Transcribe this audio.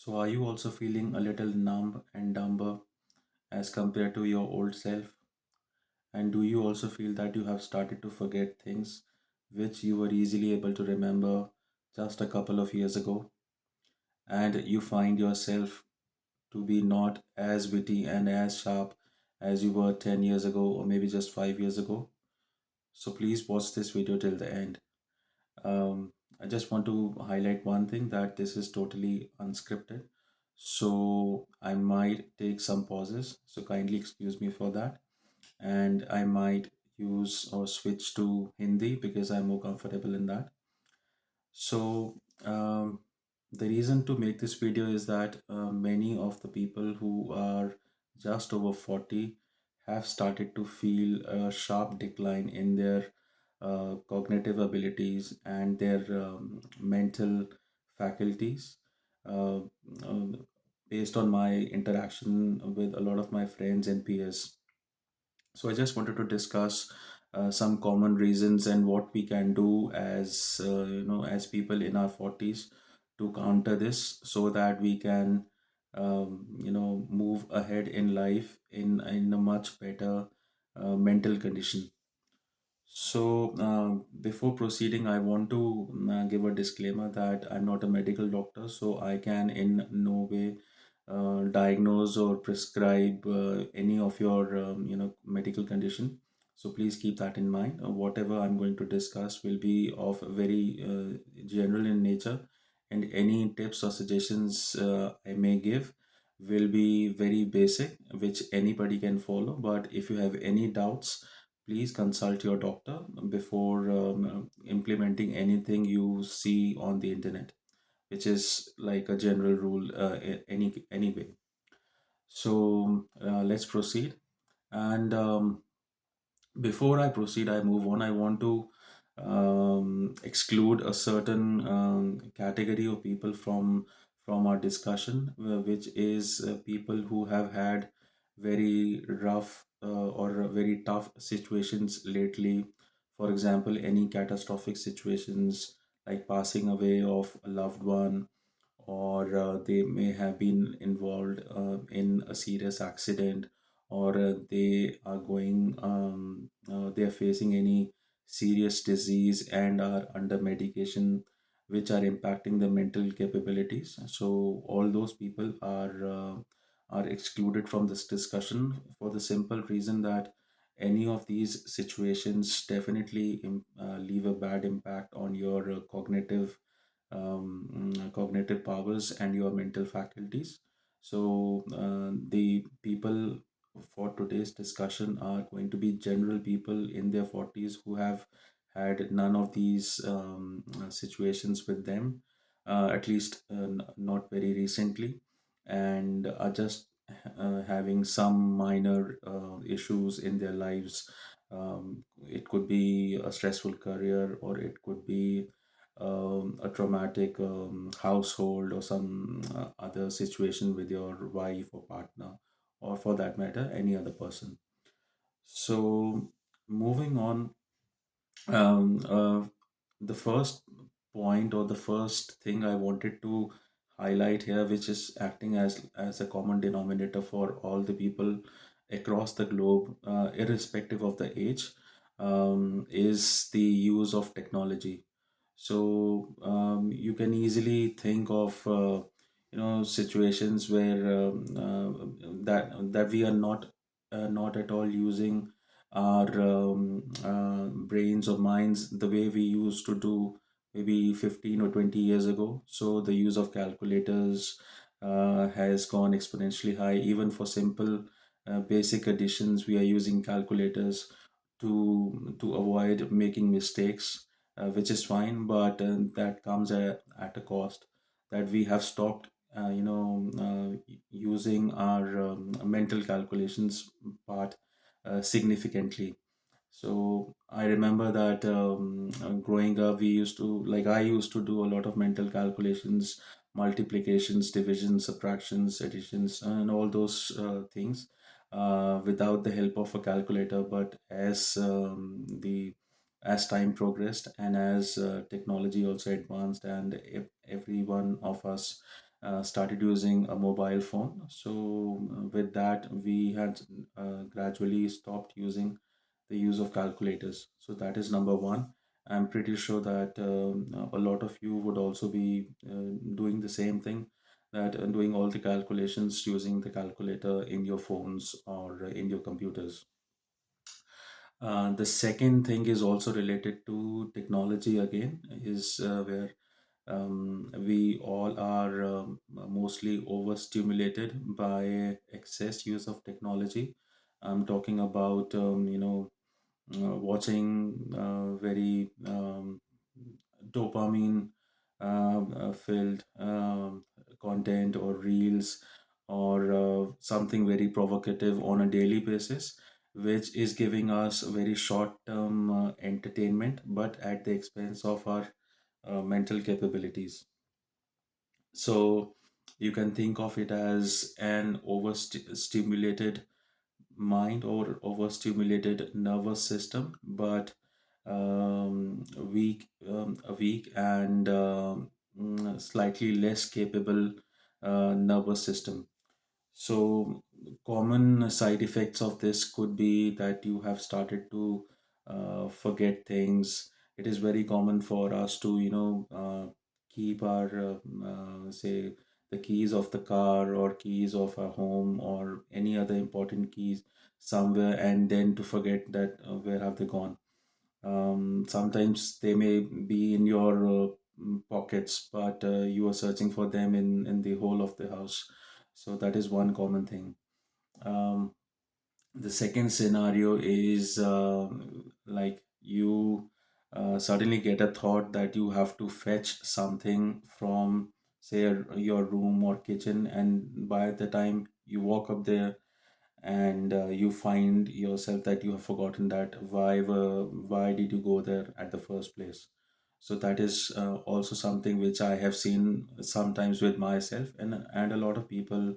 So, are you also feeling a little numb and dumber as compared to your old self? And do you also feel that you have started to forget things which you were easily able to remember just a couple of years ago? And you find yourself to be not as witty and as sharp as you were 10 years ago or maybe just 5 years ago? So, please watch this video till the end. Um, I just want to highlight one thing that this is totally unscripted. So I might take some pauses. So kindly excuse me for that. And I might use or switch to Hindi because I'm more comfortable in that. So the reason to make this video is that many of the people who are just over 40 have started to feel a sharp decline in their cognitive abilities and their mental faculties. Uh, um, Based on my interaction with a lot of my friends and peers, so I just wanted to discuss some common reasons and what we can do as as people in our 40s to counter this, so that we can move ahead in life in a much better mental condition. So, before proceeding, I want to give a disclaimer that I'm not a medical doctor, so I can in no way diagnose or prescribe any of your medical condition. So please keep that in mind. Whatever I'm going to discuss will be of very general in nature, and any tips or suggestions I may give will be very basic, which anybody can follow. But if you have any doubts, please consult your doctor before implementing anything you see on the internet, which is like a general rule anyway. So let's proceed. And before I proceed, I move on. I want to exclude a certain category of people from our discussion, which is people who have had very rough or very tough situations lately. For example, any catastrophic situations like passing away of a loved one, or they may have been involved in a serious accident, or they are facing any serious disease and are under medication which are impacting the mental capabilities. So all those people are excluded from this discussion for the simple reason that any of these situations definitely leave a bad impact on your cognitive powers and your mental faculties. So, the people for today's discussion are going to be general people in their 40s who have had none of these situations with them, at least not very recently, and are just having some minor issues in their lives. It could be a stressful career, or it could be a traumatic household, or some other situation with your wife or partner, or for that matter, any other person. So, moving on, um, uh, the first point or the first thing I wanted to highlight here, which is acting as a common denominator for all the people across the globe, irrespective of the age, is the use of technology. So you can easily think of situations where that we are not at all using our brains or minds the way we used to do maybe 15 or 20 years ago. So the use of calculators has gone exponentially high. Even for simple basic additions, we are using calculators to avoid making mistakes, which is fine, but that comes at a cost, that we have stopped using our mental calculations part significantly. So I remember that growing up, I used to do a lot of mental calculations, multiplications, divisions, subtractions, additions, and all those things without the help of a calculator. But as time progressed, and as technology also advanced, and every one of us started using a mobile phone. So with that, we had gradually stopped using the use of calculators. So that is number one. I'm pretty sure that a lot of you would also be doing the same thing, that doing all the calculations using the calculator in your phones or in your computers. The second thing is also related to technology again, is where we all are mostly overstimulated by excess use of technology. I'm talking about, watching very dopamine filled content or reels, or something very provocative on a daily basis, which is giving us very short term entertainment, but at the expense of our mental capabilities. So you can think of it as an overstimulated mind or overstimulated nervous system, but weak and slightly less capable nervous system. So, common side effects of this could be that you have started to forget things. It is very common for us to, keep our, say, the keys of the car or keys of our home or any other important keys somewhere, and then to forget that where have they gone. Sometimes they may be in your pockets, but you are searching for them in the whole of the house. So that is one common thing. Um, the second scenario is like you suddenly get a thought that you have to fetch something from, say, your room or kitchen, and by the time you walk up there, and you find yourself that you have forgotten that why did you go there at the first place. So that is also something which I have seen sometimes with myself, and a lot of people